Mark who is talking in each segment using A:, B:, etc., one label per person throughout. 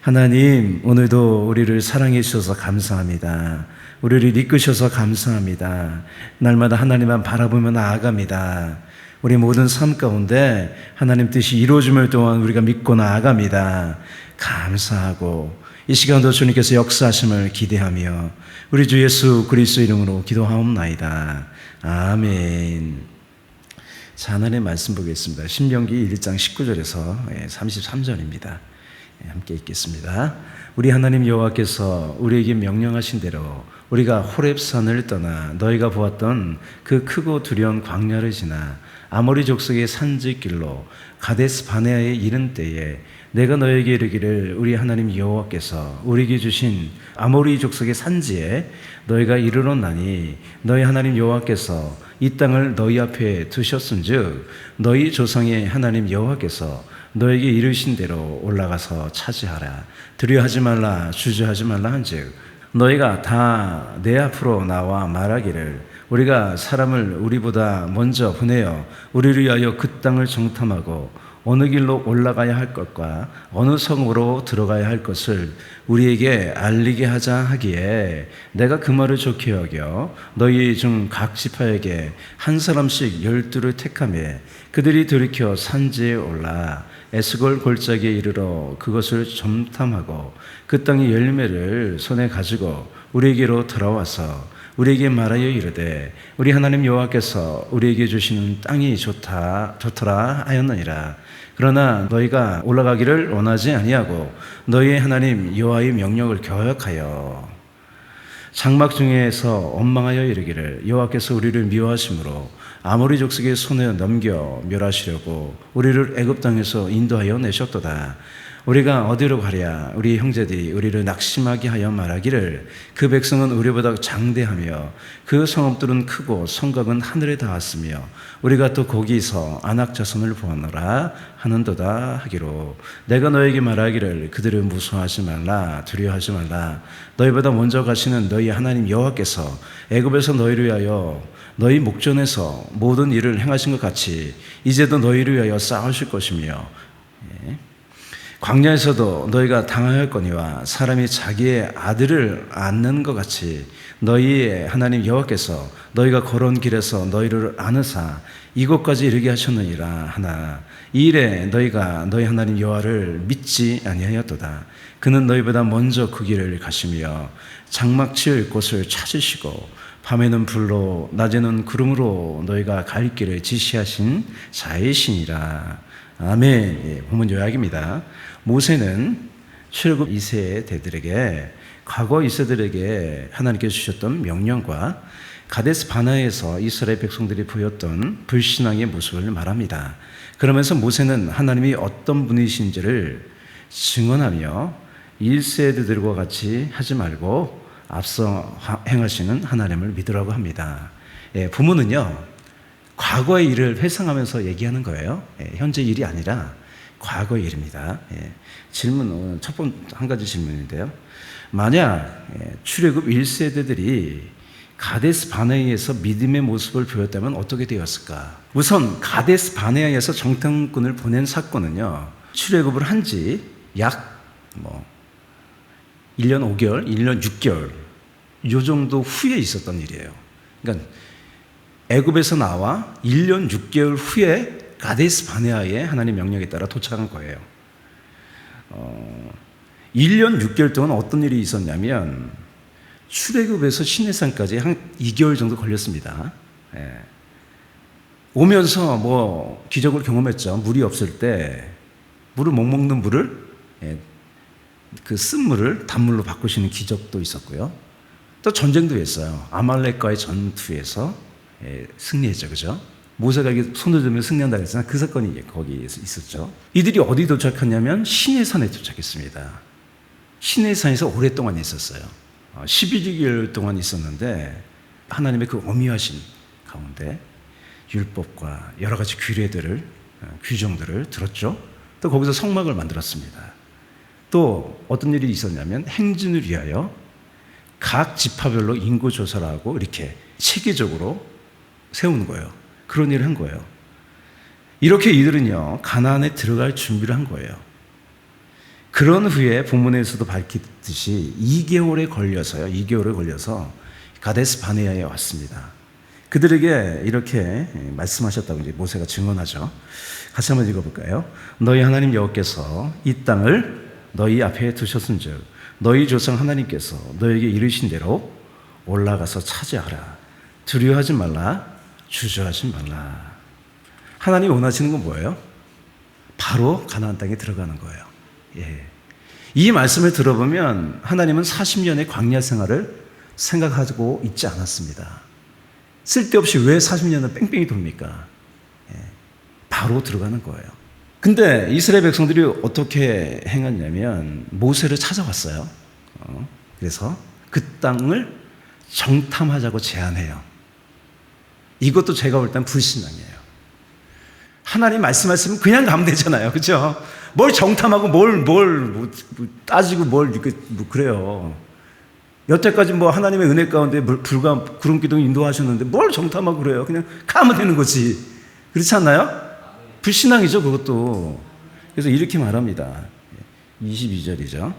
A: 하나님, 오늘도 우리를 사랑해 주셔서 감사합니다. 우리를 이끄셔서 감사합니다. 날마다 하나님만 바라보며 나아갑니다. 우리 모든 삶 가운데 하나님 뜻이 이루어짐을 동안 우리가 믿고 나아갑니다. 감사하고 이 시간도 주님께서 역사하심을 기대하며 우리 주 예수 그리스도 이름으로 기도하옵나이다. 아멘. 자, 하나님의 말씀 보겠습니다. 신명기 1장 19절에서 33절입니다. 함께 읽겠습니다. 우리 하나님 여호와께서 우리에게 명령하신 대로 우리가 호렙산을 떠나 너희가 보았던 그 크고 두려운 광야를 지나 아모리 족속의 산지길로 가데스 바네아에 이른 때에 내가 너에게 이르기를 우리 하나님 여호와께서 우리에게 주신 아모리 족속의 산지에 너희가 이르렀나니 너희 하나님 여호와께서 이 땅을 너희 앞에 두셨은즉 너희 조상의 하나님 여호와께서 너에게 이르신 대로 올라가서 차지하라. 두려워하지 말라, 주저하지 말라 한즉 너희가 다 내 앞으로 나와 말하기를 우리가 사람을 우리보다 먼저 보내어 우리를 위하여 그 땅을 정탐하고 어느 길로 올라가야 할 것과 어느 성으로 들어가야 할 것을 우리에게 알리게 하자 하기에 내가 그 말을 좋게 여겨 너희 중 각 지파에게 한 사람씩 12를 택하며 그들이 돌이켜 산지에 올라 에스골 골짜기에 이르러 그것을 점탐하고 그 땅의 열매를 손에 가지고 우리에게로 돌아와서 우리에게 말하여 이르되 우리 하나님 여호와께서 우리에게 주시는 땅이 좋더라 하였느니라. 그러나 너희가 올라가기를 원하지 아니하고 너희의 하나님 여호와의 명령을 거역하여 장막 중에서 원망하여 이르기를 여호와께서 우리를 미워하심으로 아모리 족속의 손에 넘겨 멸하시려고 우리를 애굽 땅에서 인도하여 내셨도다. 우리가 어디로 가랴? 우리 형제들이 우리를 낙심하게 하여 말하기를 그 백성은 우리보다 장대하며 그 성읍들은 크고 성곽은 하늘에 닿았으며 우리가 또 거기서 아낙 자손을 보았노라 하는도다 하기로 내가 너에게 말하기를 그들을 무서워하지 말라 두려워하지 말라. 너희보다 먼저 가시는 너희 하나님 여호와께서 애굽에서 너희를 위하여 너희 목전에서 모든 일을 행하신 것 같이 이제도 너희를 위하여 싸우실 것이며 광야에서도 너희가 당할 거니와 사람이 자기의 아들을 안는 것 같이 너희의 하나님 여호와께서 너희가 걸어온 길에서 너희를 안으사 이곳까지 이르게 하셨느니라 하나 이 일에 너희가 너희 하나님 여호와를 믿지 아니하였도다. 그는 너희보다 먼저 그 길을 가시며 장막 지을 곳을 찾으시고 밤에는 불로 낮에는 구름으로 너희가 갈 길을 지시하신 자이시니라. 아멘. 본문 요약입니다. 모세는 출애굽 2세대들에게 과거 이스라엘에게 하나님께서 주셨던 명령과 가데스 바네아에서 이스라엘 백성들이 보였던 불신앙의 모습을 말합니다. 그러면서 모세는 하나님이 어떤 분이신지를 증언하며 1세대들과 같이 하지 말고 앞서 행하시는 하나님을 믿으라고 합니다. 부모는요 과거의 일을 회상하면서 얘기하는 거예요. 현재 일이 아니라 과거의 일입니다. 질문, 첫 번째 한 가지 질문인데요. 만약 출애굽 1세대들이 가데스 바네아에서 믿음의 모습을 보였다면 어떻게 되었을까? 우선 가데스 바네아에서 정탐꾼을 보낸 사건은요. 출애굽을 한 지 약 1년 5개월, 1년 6개월 이 정도 후에 있었던 일이에요. 그러니까 애굽에서 나와 1년 6개월 후에 가데스 바네아에 하나님 명령에 따라 도착한 거예요. 1년 6개월 동안 어떤 일이 있었냐면 출애굽에서 시내산까지 한 2개월 정도 걸렸습니다. 오면서 기적을 경험했죠. 물이 없을 때 물을 못 먹는 물을 그 쓴물을 단물로 바꾸시는 기적도 있었고요. 또 전쟁도 했어요. 아말렉과의 전투에서 승리했죠. 그죠? 모세가 손을 들면 승리한다 그랬잖아요. 그 사건이 거기 있었죠. 이들이 어디 도착했냐면 시내산에 도착했습니다. 시내산에서 오랫동안 있었어요. 12개월 동안 있었는데 하나님의 그 엄미하신 가운데 율법과 여러 가지 규정들을 들었죠. 또 거기서 성막을 만들었습니다. 또 어떤 일이 있었냐면 행진을 위하여 각 지파별로 인구 조사를 하고 이렇게 체계적으로 세우는 거예요. 그런 일을 한 거예요. 이렇게 이들은요 가나안에 들어갈 준비를 한 거예요. 그런 후에 본문에서도 밝히듯이 2개월에 걸려서 가데스 바네아에 왔습니다. 그들에게 이렇게 말씀하셨다고 이제 모세가 증언하죠. 같이 한번 읽어볼까요? 너희 하나님 여호와께서 이 땅을 너희 앞에 두셨은즉 너희 조상 하나님께서 너에게 이르신 대로 올라가서 차지하라. 두려워하지 말라. 주저하지 말라. 하나님이 원하시는 건 뭐예요? 바로 가나안 땅에 들어가는 거예요. 예. 이 말씀을 들어보면 하나님은 40년의 광야 생활을 생각하고 있지 않았습니다. 쓸데없이 왜 40년을 뺑뺑이 돕니까? 예. 바로 들어가는 거예요. 근데 이스라엘 백성들이 어떻게 행했냐면 모세를 찾아왔어요. 그래서 그 땅을 정탐하자고 제안해요. 이것도 제가 볼 땐 불신앙이에요. 하나님 말씀하시면 그냥 가면 되잖아요. 그렇죠? 뭘 정탐하고 뭘 따지고 그래요. 여태까지 하나님의 은혜 가운데 불과 구름 기둥 인도하셨는데 뭘 정탐하고 그래요. 그냥 가면 되는 거지. 그렇지 않나요? 불신앙이죠, 그것도. 그래서 이렇게 말합니다. 22절이죠.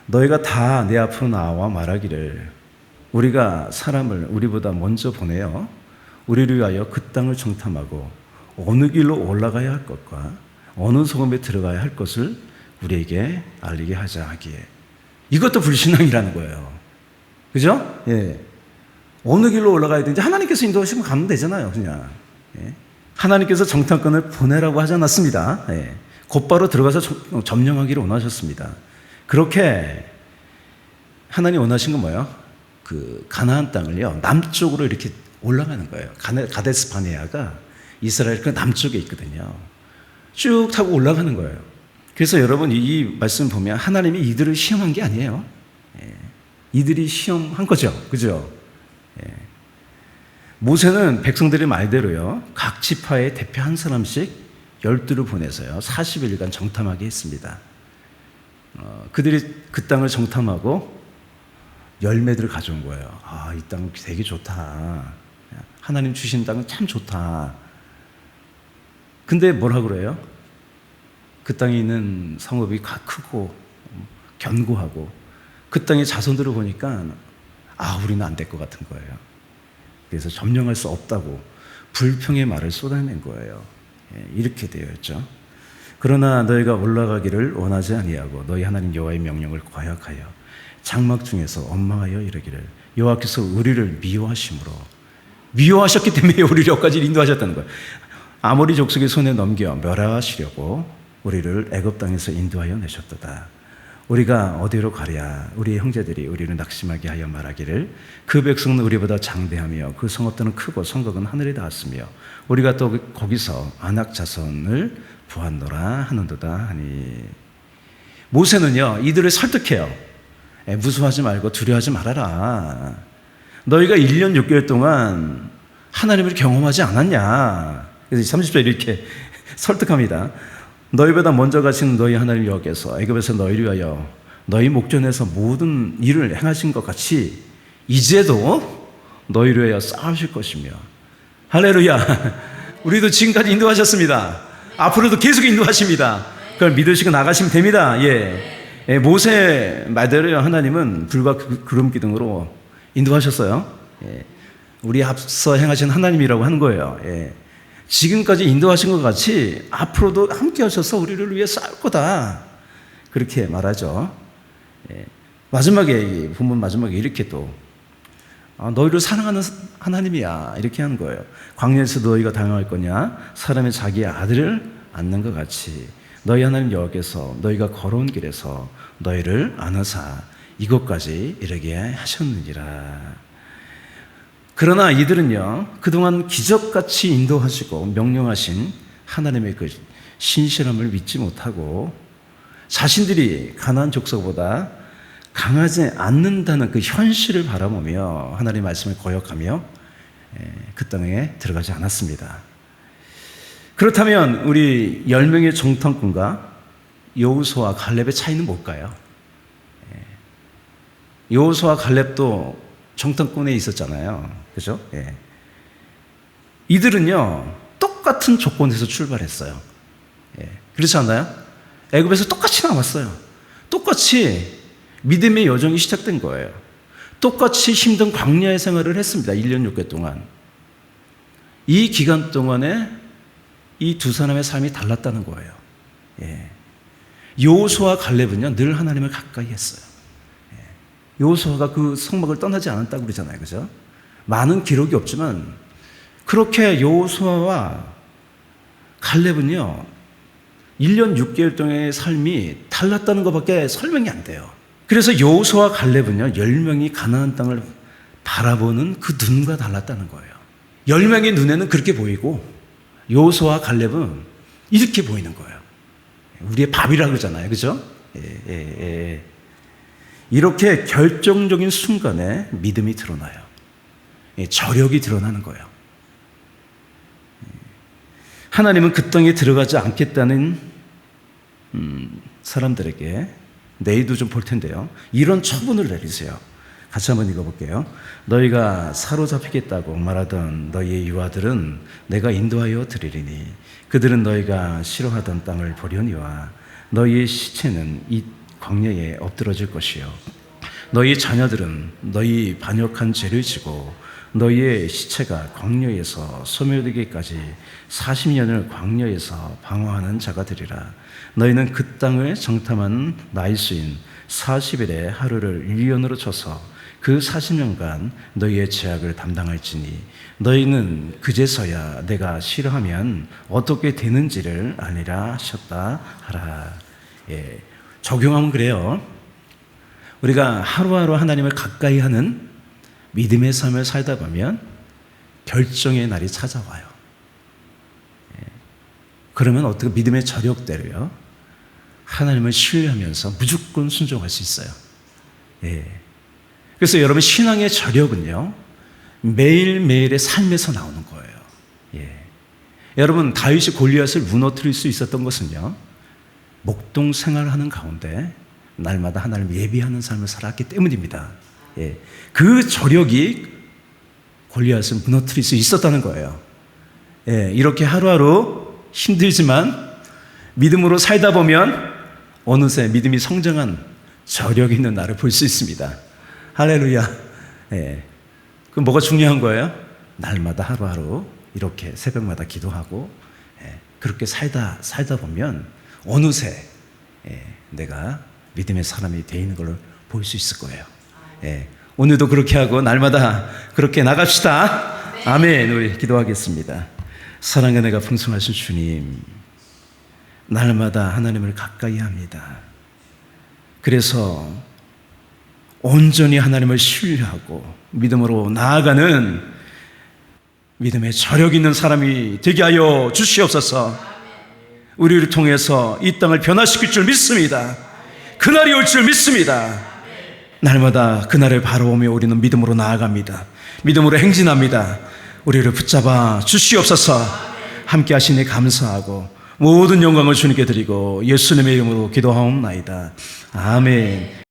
A: 너희가 다 내 앞으로 나와 말하기를 우리가 사람을 우리보다 먼저 보내어 우리를 위하여 그 땅을 정탐하고 어느 길로 올라가야 할 것과 어느 소금에 들어가야 할 것을 우리에게 알리게 하자 하기에. 이것도 불신앙이라는 거예요. 그죠? 예. 어느 길로 올라가야 되는지 하나님께서 인도하시면 가면 되잖아요, 그냥. 예. 하나님께서 정탐꾼을 보내라고 하지 않았습니다. 예. 곧바로 들어가서 점령하기를 원하셨습니다. 그렇게 하나님 원하신 건 뭐예요? 그 가나안 땅을요, 남쪽으로 이렇게 올라가는 거예요. 가데스 바네아가 이스라엘 그 남쪽에 있거든요. 쭉 타고 올라가는 거예요. 그래서 여러분 이 말씀 보면 하나님이 이들을 시험한 게 아니에요. 예. 이들이 시험한 거죠. 그죠? 예. 모세는 백성들의 말대로요, 각 지파의 대표 한 사람씩 12를 보내서요 40일간 정탐하게 했습니다. 그들이 그 땅을 정탐하고 열매들을 가져온 거예요. 아, 이 땅 되게 좋다. 하나님 주신 땅은 참 좋다. 근데 뭐라고 그래요? 그 땅에 있는 성읍이 크고 견고하고 그 땅의 자손들을 보니까 우리는 안 될 것 같은 거예요. 그래서 점령할 수 없다고 불평의 말을 쏟아낸 거예요. 이렇게 되어 있죠. 그러나 너희가 올라가기를 원하지 아니하고 너희 하나님 여호와의 명령을 거역하여 장막 중에서 원망하여 이르기를 여호와께서 우리를 미워하셨기 때문에 우리를 여기까지 인도하셨다는 거예요. 아모리 족속의 손에 넘겨 멸하시려고 우리를 애굽 땅에서 인도하여 내셨도다. 우리가 어디로 가랴? 우리의 형제들이 우리를 낙심하게 하여 말하기를 그 백성은 우리보다 장대하며 그 성읍들은 크고 성곽은 하늘에 닿았으며 우리가 또 거기서 아낙 자손을 보았노라 하는도다 하니. 모세는요 이들을 설득해요. 무서워하지 말고 두려워하지 말아라. 너희가 1년 6개월 동안 하나님을 경험하지 않았냐. 그래서 30절 이렇게 설득합니다. 너희보다 먼저 가신 너희 하나님 여호와께서 애굽에서 너희를 위하여 너희 목전에서 모든 일을 행하신 것 같이 이제도 너희를 위하여 싸우실 것이며. 할렐루야. 우리도 지금까지 인도하셨습니다. 앞으로도 계속 인도하십니다. 그걸 믿으시고 나가시면 됩니다. 예. 모세 말대로 하나님은 불과 구름 기둥으로 인도하셨어요. 예. 우리 앞서 행하신 하나님이라고 하는 거예요. 예. 지금까지 인도하신 것 같이 앞으로도 함께 하셔서 우리를 위해 싸울 거다. 그렇게 말하죠. 예. 마지막에, 본문 마지막에 이렇게 또, 너희를 사랑하는 하나님이야. 이렇게 하는 거예요. 광야에서 너희가 당할 거냐? 사람이 자기의 아들을 안는 것 같이 너희 하나님 여호와께서 너희가 걸어온 길에서 너희를 안으사 이곳까지 이르게 하셨느니라. 그러나 이들은요, 그동안 기적같이 인도하시고 명령하신 하나님의 그 신실함을 믿지 못하고 자신들이 가나안 족속보다 강하지 않는다는 그 현실을 바라보며 하나님의 말씀을 거역하며 그 땅에 들어가지 않았습니다. 그렇다면 우리 10명의 정탐꾼과 여호수아와 갈렙의 차이는 뭘까요? 여호수아와 갈렙도 정탐꾼에 있었잖아요. 그죠? 예. 이들은요, 똑같은 조건에서 출발했어요. 예. 그렇지 않나요? 애굽에서 똑같이 나왔어요. 똑같이 믿음의 여정이 시작된 거예요. 똑같이 힘든 광야의 생활을 했습니다. 1년 6개월 동안. 이 기간 동안에 이 두 사람의 삶이 달랐다는 거예요. 예. 여호수아와 갈렙은요, 늘 하나님을 가까이 했어요. 예. 여호수아가 그 성막을 떠나지 않았다고 그러잖아요. 그죠? 많은 기록이 없지만, 그렇게 여호수아와 갈렙은요, 1년 6개월 동안의 삶이 달랐다는 것밖에 설명이 안 돼요. 그래서 여호수아와 갈렙은요, 10명이 가나안 땅을 바라보는 그 눈과 달랐다는 거예요. 10명의 눈에는 그렇게 보이고, 여호수아와 갈렙은 이렇게 보이는 거예요. 우리의 밥이라고 그러잖아요. 그죠? 이렇게 결정적인 순간에 믿음이 드러나요. 저력이 드러나는 거예요. 하나님은 그 땅에 들어가지 않겠다는 사람들에게 내일도 좀 볼 텐데요, 이런 처분을 내리세요. 같이 한번 읽어볼게요. 너희가 사로잡히겠다고 말하던 너희의 유아들은 내가 인도하여 드리리니 그들은 너희가 싫어하던 땅을 보려니와 너희의 시체는 이 광야에 엎드러질 것이요 너희 자녀들은 너희 반역한 죄를 지고 너희의 시체가 광야에서 소멸되기까지 40년을 광야에서 방황하는 자가 되리라. 너희는 그 땅을 정탐한 나일수인 40일의 하루를 1년으로 쳐서 그 40년간 너희의 죄악을 담당할지니 너희는 그제서야 내가 싫어하면 어떻게 되는지를 아니라 하셨다 하라. 예, 적용하면 그래요. 우리가 하루하루 하나님을 가까이 하는 믿음의 삶을 살다 보면 결정의 날이 찾아와요. 예, 그러면 어떻게 믿음의 저력대로요, 하나님을 신뢰하면서 무조건 순종할 수 있어요. 예. 그래서 여러분, 신앙의 저력은요, 매일매일의 삶에서 나오는 거예요. 예. 여러분, 다윗이 골리앗을 무너뜨릴 수 있었던 것은요, 목동 생활하는 가운데 날마다 하나님을 예비하는 삶을 살았기 때문입니다. 예. 그 저력이 골리앗을 무너뜨릴 수 있었다는 거예요. 예. 이렇게 하루하루 힘들지만 믿음으로 살다 보면 어느새 믿음이 성장한 저력 있는 나를 볼 수 있습니다. 할렐루야. 예. 그럼 뭐가 중요한 거예요? 날마다 하루하루 이렇게 새벽마다 기도하고, 예, 그렇게 살다 보면 어느새, 예, 내가 믿음의 사람이 되어 있는 걸 볼 수 있을 거예요. 예. 오늘도 그렇게 하고 날마다 그렇게 나갑시다. 아멘. 우리 기도하겠습니다. 사랑의 내가 풍성하신 주님, 날마다 하나님을 가까이 합니다. 그래서 온전히 하나님을 신뢰하고 믿음으로 나아가는 믿음의 저력 있는 사람이 되게 하여 주시옵소서. 우리를 통해서 이 땅을 변화시킬 줄 믿습니다. 그날이 올 줄 믿습니다. 날마다 그날을 바라보며 우리는 믿음으로 나아갑니다. 믿음으로 행진합니다. 우리를 붙잡아 주시옵소서. 함께 하시니 감사하고 모든 영광을 주님께 드리고 예수님의 이름으로 기도하옵나이다. 아멘.